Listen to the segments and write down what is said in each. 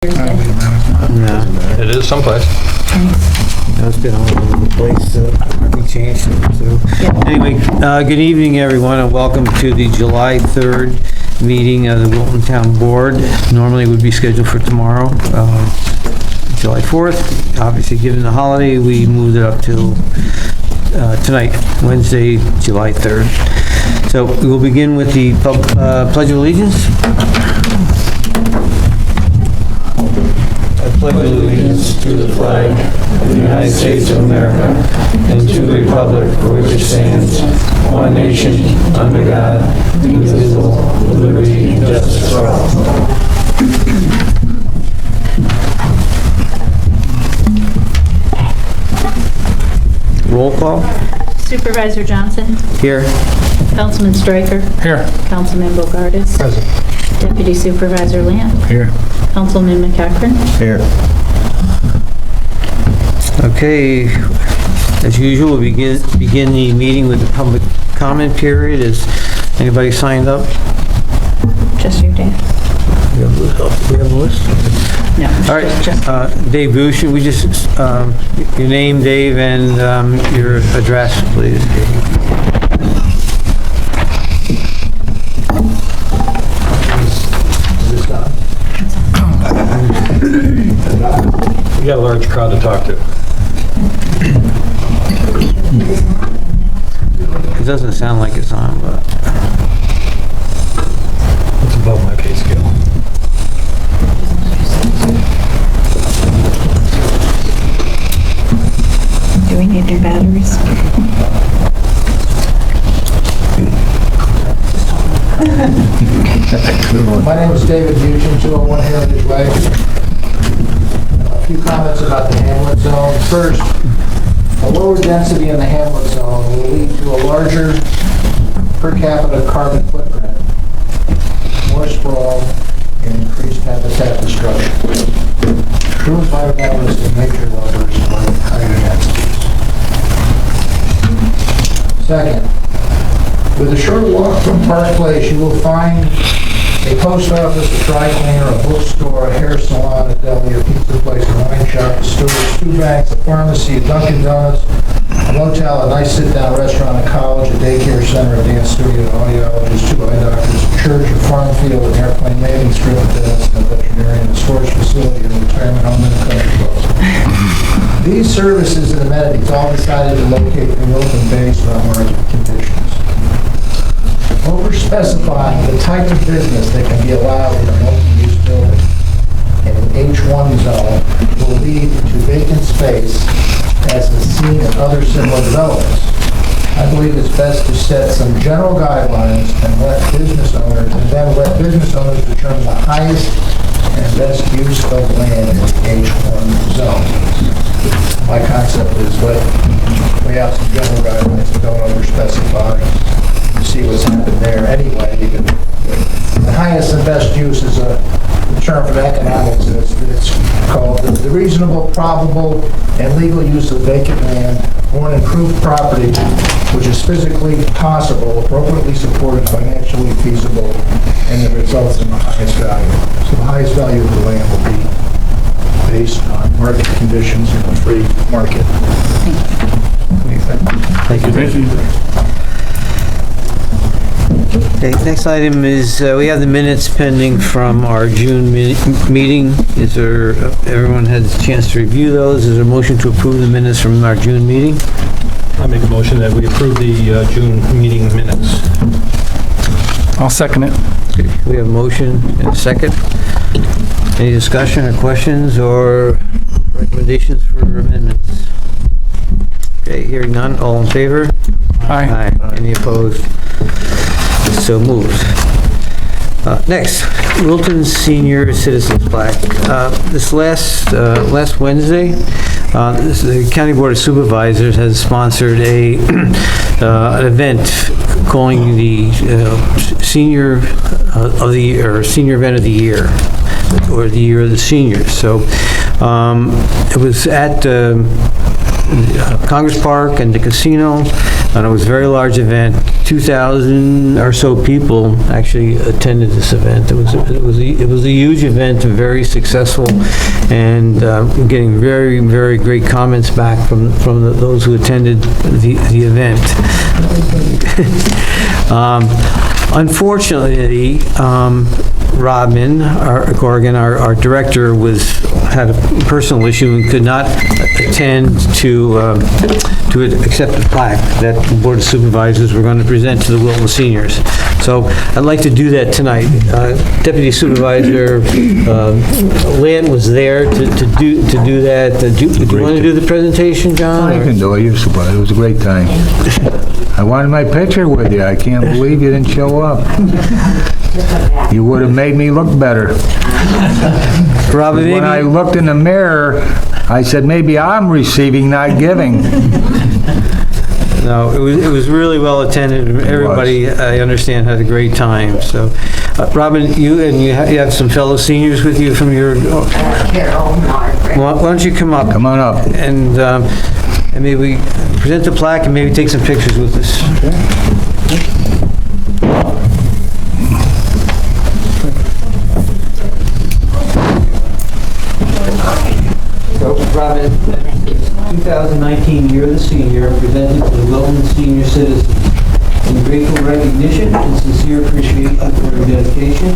No, It is someplace. it's been all over the place, we changed it, so. Anyway, good evening, everyone, and welcome to the July 3rd meeting of the Wilton Town Board. Normally it would be scheduled for tomorrow, July 4th. Obviously, given the holiday, we moved it up till tonight, Wednesday, July 3rd. So we will begin with the Pledge of Allegiance. I pledge allegiance to the flag of the United States of America and to the republic for which it stands, one nation, under God, indivisible, with liberty and justice for all. Roll call. Supervisor Johnson. Here. Councilman Stryker. Here. Councilman Bogartis. Present. Deputy Supervisor Lamb. Here. Councilman McEachran. Here. Okay, as usual, we'll begin the meeting with the public comment period. Is anybody signed up? Just your day. We have a list? No. All right, Dave Boucher, we just, your name, Dave, and your address, please. We got a large crowd to talk to. It doesn't sound like it's on, but... It's above my pay scale. Do we need new batteries? My name is David Wilton, 201 Heritage Way. A few comments about the hamlet zone. First, a lower density in the hamlet zone will lead to a larger per capita carbon footprint, more sprawl, and increased habitat destruction. True environmentalists and nature lovers like higher densities. Second, with a short walk from Park Place, you will find a post office, a dry cleaner, a bookstore, a hair salon, a deli, a pizza place, a wine shop, a storage, 2 banks, a pharmacy, a Dunkin' Donuts, a motel, a nice sit-down restaurant, a college, a daycare center, a dance studio, an audiologist, 2 eye doctors, a church, a farm field, an airplane landing strip, a dentist, a veterinarian, a storage facility, a retirement home, and a country club. These services and amenities all decided to locate in Wilton based on market conditions. Over-specifying the type of business that can be allowed in a multi-use building in an H1 zone will lead to vacant space as is seen in other similar developments. I believe it's best to set some general guidelines and then let business owners determine the highest and best use of land in the H1 zone. My concept is lay out some general guidelines and don't over-specify. You see what's happened there anyway. The highest and best use is a term from economics. It's called the reasonable, probable, and legal use of vacant land or an improved property which is physically possible, appropriately supported, financially feasible, and it results in the highest value. So the highest value of the land will be based on market conditions in a free market. Thank you. Thank you. Okay, next item is, we have the minutes pending from our June meeting. Is there, everyone had a chance to review those? Is there a motion to approve the minutes from our June meeting? I make a motion that we approve the June meeting minutes. I'll second it. Okay, we have a motion and a second. Any discussion or questions or recommendations for amendments? Okay, hearing none, all in favor? Aye. Aye. Any opposed? So moved. Next, Wilton Senior Citizens Plaque. This last Wednesday, the County Board of Supervisors has sponsored an event calling the Senior of the Year, or Senior Event of the Year, or the Year of the Seniors. So it was at Congress Park and the casino, and it was a very large event. 2,000 or so people actually attended this event. It was a huge event, very successful, and getting very, very great comments back from those who attended the event. Unfortunately, Robin Corrigan, our director, had a personal issue and could not attend to accept the plaque that the Board of Supervisors were going to present to the Wilton seniors. So I'd like to do that tonight. Deputy Supervisor Land was there to do that. Do you want to do the presentation, John? I can do it. It was a great time. I wanted my picture with you. I can't believe you didn't show up. You would have made me look better. Robin, when I looked in the mirror, I said, maybe I'm receiving, not giving. No, it was really well attended. Everybody, I understand, had a great time. So, Robin, you have some fellow seniors with you from your... Why don't you come up? Come on up. And maybe we present the plaque and maybe take some pictures with us. So, Robin, 2019 Year of the Senior, presented to the Wilton senior citizens. In grateful recognition and sincere appreciation for their dedication,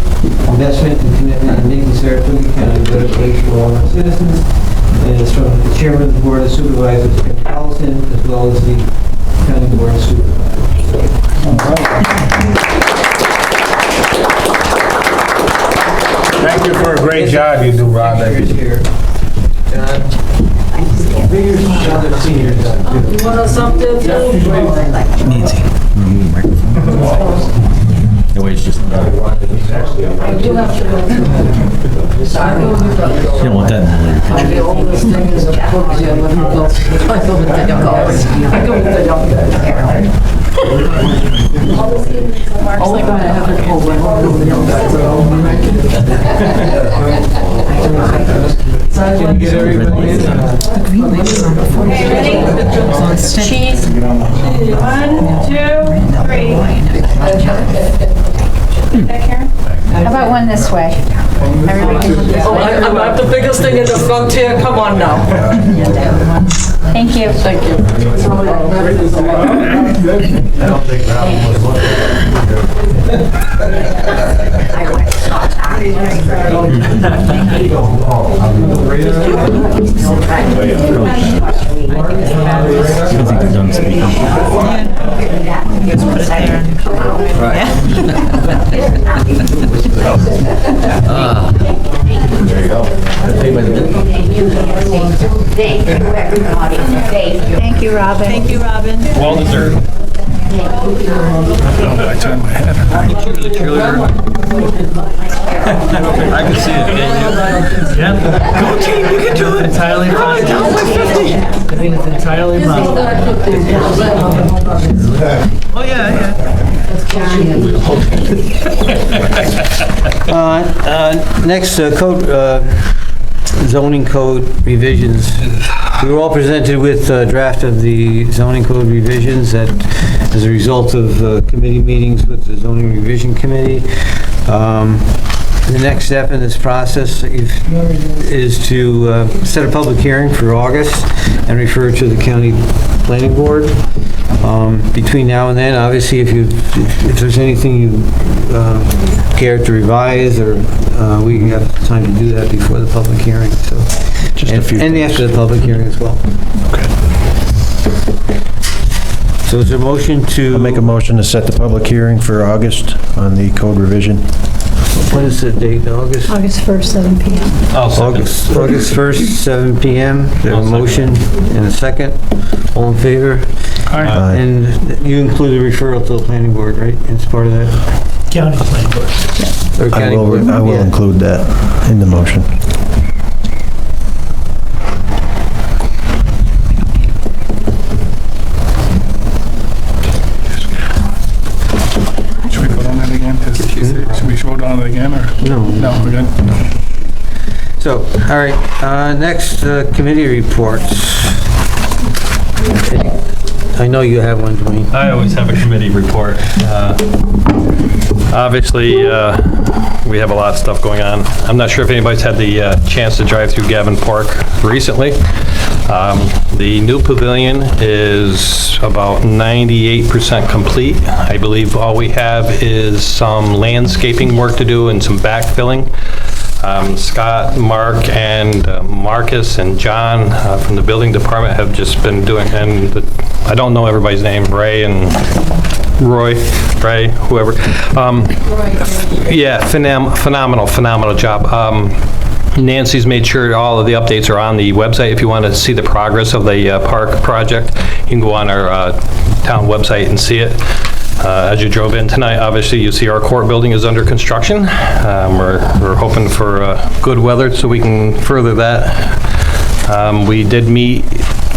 investment, and commitment in making Saratoga County a better place for all our citizens. And it's from the Chairman of the Board of Supervisors, Kevin Allison, as well as the County Board of Supervisors. Thank you for a great job you do, Robin. Here. John. Figures other seniors. You want something? Nancy. The way it's just. You don't want that in the picture. The oldest thing is a book, yeah, but I go with the young guys. I go with the young guys. Oh, I have it over. Can you get everybody in? Okay, ready? Cheese. 1, 2, 3. Karen? How about one this way? Everybody can look this Oh, way. I'm not the biggest thing in the front here, come on now. Thank you. Thank you. I don't think Robin was I don't think they're done speaking. There you go. Thank you, everybody. Thank you. Thank you, Robin. Thank you, Robin. Well deserved. I turned my head. I can see it. Yeah. Go team, you can do it. Entirely possible. I think it's entirely possible. Oh, yeah. Next, zoning code revisions. We were all presented with a draft of the zoning code revisions that, as a result of committee meetings with the zoning revision committee. The next step in this process is to set a public hearing for August and refer to the county planning board. Between now and then, obviously, if there's anything you care to revise, or we have time to do that before the public hearing. So, and after the public hearing as well. Okay. So is there a motion to... I'll make a motion to set the public hearing for August on the code revision. What is the date, August? August 1st, 7 p.m. August 1st, 7 p.m. There's a motion and a second. All in favor? Aye. And you include a referral to the planning board, right? It's part of that? County planning board. Or I county board? will Yeah. include that in the motion. Should we vote on it again? Should we vote on it again, or? No. No, we're good. So, all right, next, committee reports. I know you have one, Dwayne. I always have a committee report. Obviously, we have a lot of stuff going on. I'm not sure if anybody's had the chance to drive through Gavin Park recently. The new pavilion is about 98% complete. I believe all we have is some landscaping work to do and some backfilling. Scott, Mark, and Marcus and John from the building department have just been doing, and I don't know everybody's name, Ray and Roy, Ray, whoever. Yeah, phenomenal job. Nancy's made sure all of the updates are on the website. If you want to see the progress of the park project, you can go on our town website and see it. As you drove in tonight, obviously you see our court building is under construction. We're hoping for good weather so we can further that. We did meet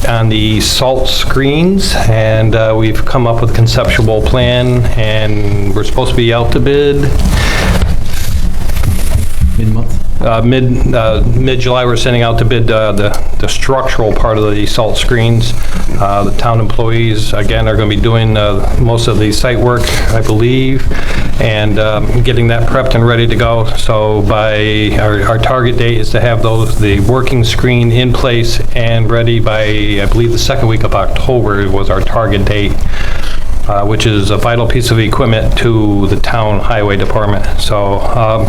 on the salt screens, and we've come up with a conceptual plan, and we're supposed to be out to bid Mid-month? Mid-July. We're sending out to bid the structural part of the salt screens. The town employees, again, are going to be doing most of the site work, I believe, and getting that prepped and ready to go. So by our target date is to have the working screen in place and ready by, I believe, the second week of October was our target date. Which is a vital piece of equipment to the town highway department. So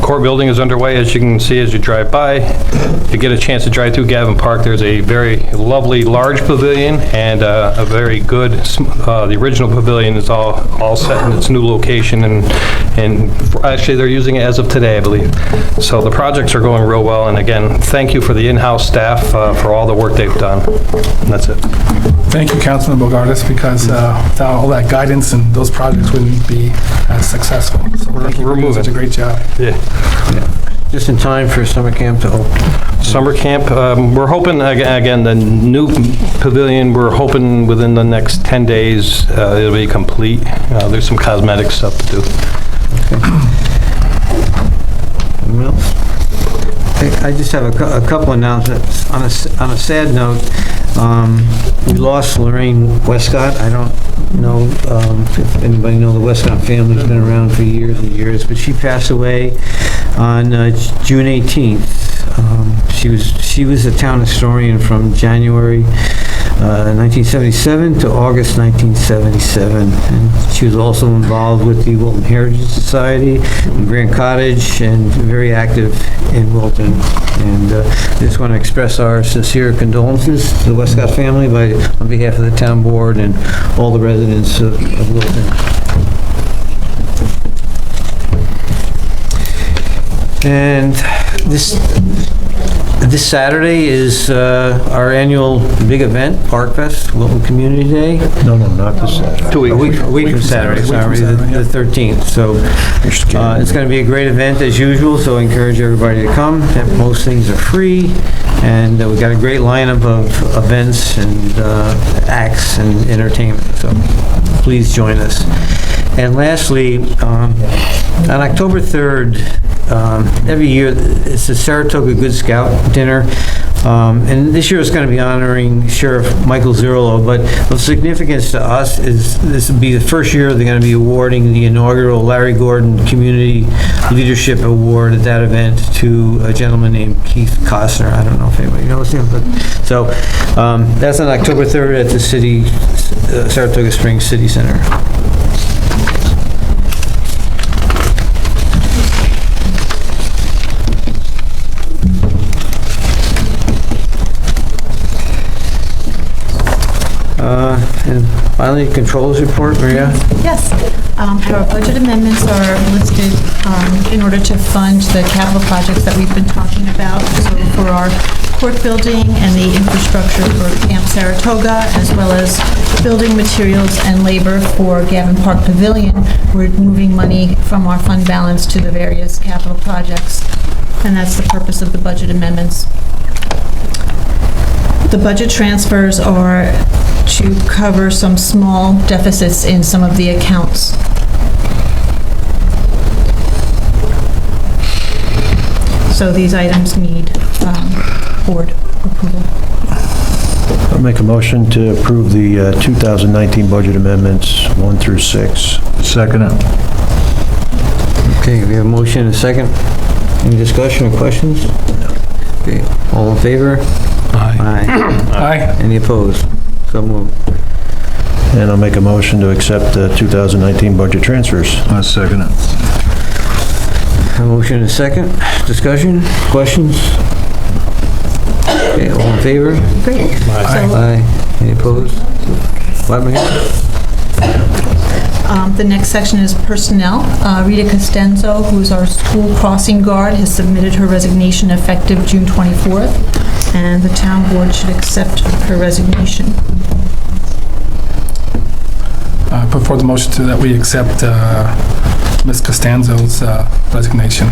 court building is underway, as you can see as you drive by. If you get a chance to drive through Gavin Park, there's a very lovely large pavilion and a very good, the original pavilion is all set in its new location, and actually they're using it as of today, I believe. So the projects are going real well, and again, thank you for the in-house staff for all the work they've done. And that's it. Thank you, Councilman Bogardus, because without all that guidance and those projects wouldn't be as successful. So thank you for doing such a great job. Yeah. Just in time for summer camp to open. Summer camp, we're hoping, again, the new pavilion, we're hoping within the next 10 days it'll be complete. There's some cosmetic stuff to do. Well, I just have a couple announcements. On a sad note, we lost Lorraine Westcott. I don't know if anybody knows the Westcott family's been around for years and years, but she passed away on June 18th. She was a town historian from January 1977 to August 1977, and she was also involved with the Wilton Heritage Society in Grand Cottage and very active in Wilton. And I just want to express our sincere condolences to the Westcott family on behalf of the town board and all the residents of Wilton. And this Saturday is our annual big event, Park Fest, Wilton Community Day. No, not this Saturday. A week from Saturday, sorry, the 13th. So it's going to be a great event as usual, so I encourage everybody to come. Most things are free, and we've got a great lineup of events and acts and entertainment, so please join us. And lastly, on October 3rd, every year, it's the Saratoga Good Scout Dinner, and this year it's going to be honoring Sheriff Michael Zerlo, but of significance to us is this will be the first year they're going to be awarding the inaugural Larry Gordon Community Leadership Award at that event to a gentleman named Keith Costner. I don't know if anybody knows him, but so that's on October 3rd at the Saratoga Springs City Center. And finally, controls report, Maria? Yes. Our budget amendments are listed in order to fund the capital projects that we've been talking about. So for our court building and the infrastructure for Camp Saratoga, as well as building materials and labor for Gavin Park Pavilion, we're moving money from our fund balance to the various capital projects. And that's the purpose of the budget amendments. The budget transfers are to cover some small deficits in some of the accounts. So these items need board approval. I'll make a motion to approve the 2019 budget amendments 1 through 6. Second it. Okay, we have a motion and a second. Any discussion or questions? Okay, all in favor? Aye. Aye. Any opposed? So moved. And I'll make a motion to accept the 2019 budget transfers. I'll second it. A motion and a second. Discussion, questions? Okay, all in favor? Great. So Aye. Any opposed? What, Maria? the next section is personnel. Rita Costanzo, who's our school crossing guard, has submitted her resignation effective June 24th, and the town board should accept her resignation. Put forward the motion that we accept Ms. Costanzo's resignation.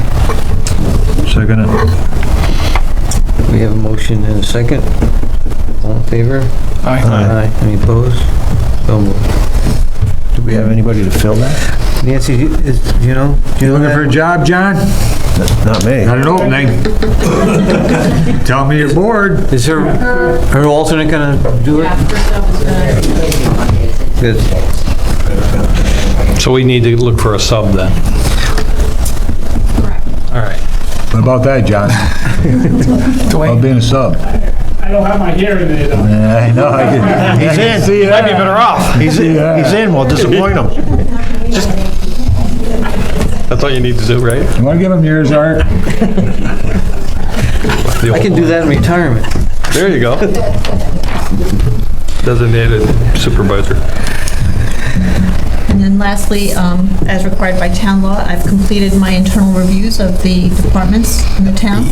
Second it. We have a motion and a second. All in favor? Aye. Aye. Any opposed? So moved. Do we have anybody to fill that? Nancy, you know Looking for a that? job, John? Not me. Got an opening. Tell me you're bored. Is her alternate gonna do it? Good. So we need to look for a sub then. Correct. All right. What about that, John? About Dwayne, being a sub? I don't have my hearing aid on. I know, I can. He's in. See that? Might be better off. He's in, we'll disappoint him. That's all you need to do, right? You want to give him yours, Art? I can do that in retirement. There you go. Designated supervisor. And then lastly, as required by town law, I've completed my internal reviews of the departments in the town.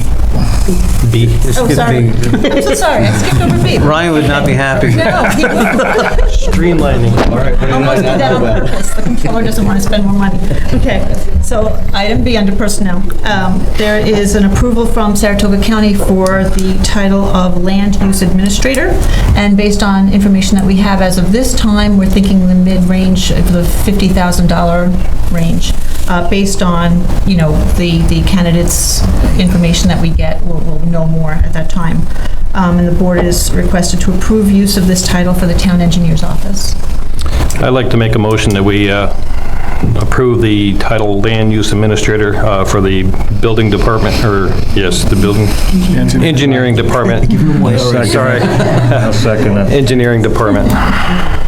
B. Oh, sorry. I'm so sorry, I skipped over B. Ryan would not be happy. No, he Streamlining. All right. almost did that on purpose. The controller doesn't want to spend more money. Okay, so item B under personnel. There is an approval from Saratoga County for the title of Land Use Administrator. And based on information that we have as of this time, we're thinking the mid-range of the $50,000 range. Based on, the candidates' information that we get, we'll know more at that time. And the board is requested to approve use of this title for the town engineer's office. I'd like to make a motion that we approve the title Land Use Administrator for the building department, the building engineering department. Sorry. I'll second it. Engineering department.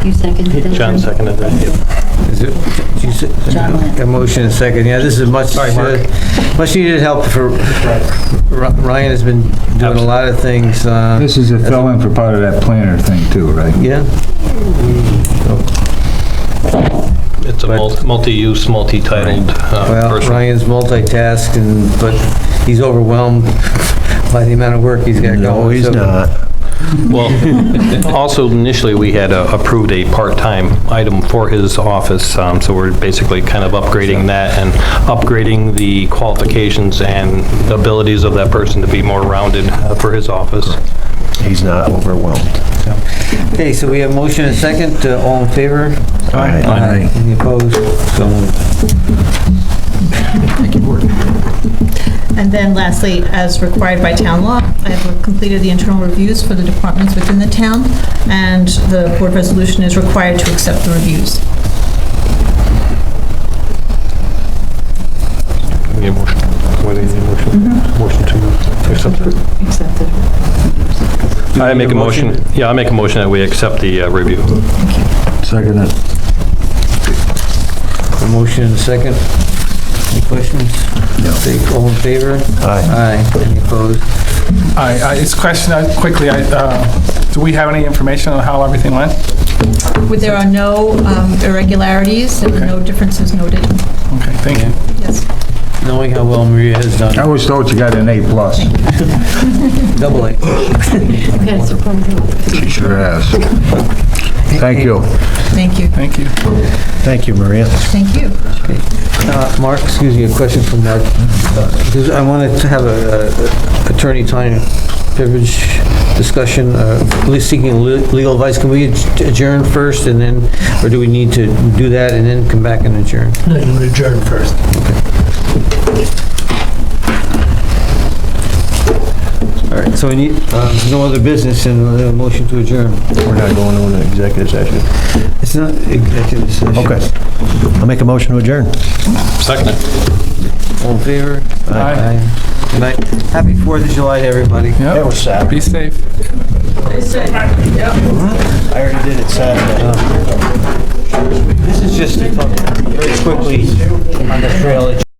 You seconded that? John seconded that. Is it, a motion and a second. Yeah, this is much needed help for, Ryan has been doing a lot of things. This is a fill-in for part of that planner thing too, right? Yeah? It's a multi-use, multi-titled Well, person. Ryan's multitasking, but he's overwhelmed by the amount of work he's got going. No, he's so- not. Well, also initially, we had approved a part-time item for his office, so we're basically kind of upgrading that and upgrading the qualifications and abilities of that person to be more rounded for his office. He's not overwhelmed. Okay, so we have motion and second. All in favor? Aye. Aye. Any opposed? So moved. And then lastly, as required by town law, I have completed the internal reviews for the departments within the town, and the board resolution is required to accept the reviews. Need a motion? What do you need a motion? Motion to accept it? Accepted. I make a motion. Yeah, I make a motion that we accept the review. Second it. A motion and a second. Any questions? No. All in favor? Aye. Aye. Any opposed? it's a question quickly, do we have any information on how everything went? There are no irregularities, there were no differences noted. Okay, thank you. Yes. Knowing how well Maria has I done. was told you got an A+. Double A. Okay, so She sure has. Thank you. Thank you. Thank you. Thank you, Maria. Thank you. Mark, excuse me, a question from Mark. Because I wanted to have a attorney-client privilege discussion, at least seeking legal advice. Can we adjourn first and then, or do we need to do that and then come back and adjourn? No, you would adjourn first. All All right, so we need, no other business and a motion to adjourn. We're not going to an executive session. It's not executive session. Okay. I'll make a motion to adjourn. Second it. All in favor? Aye. Good night. Happy 4th of July to everybody. Yep. was Saturday. Be safe. I already did it Saturday. This is just very quickly on the trail.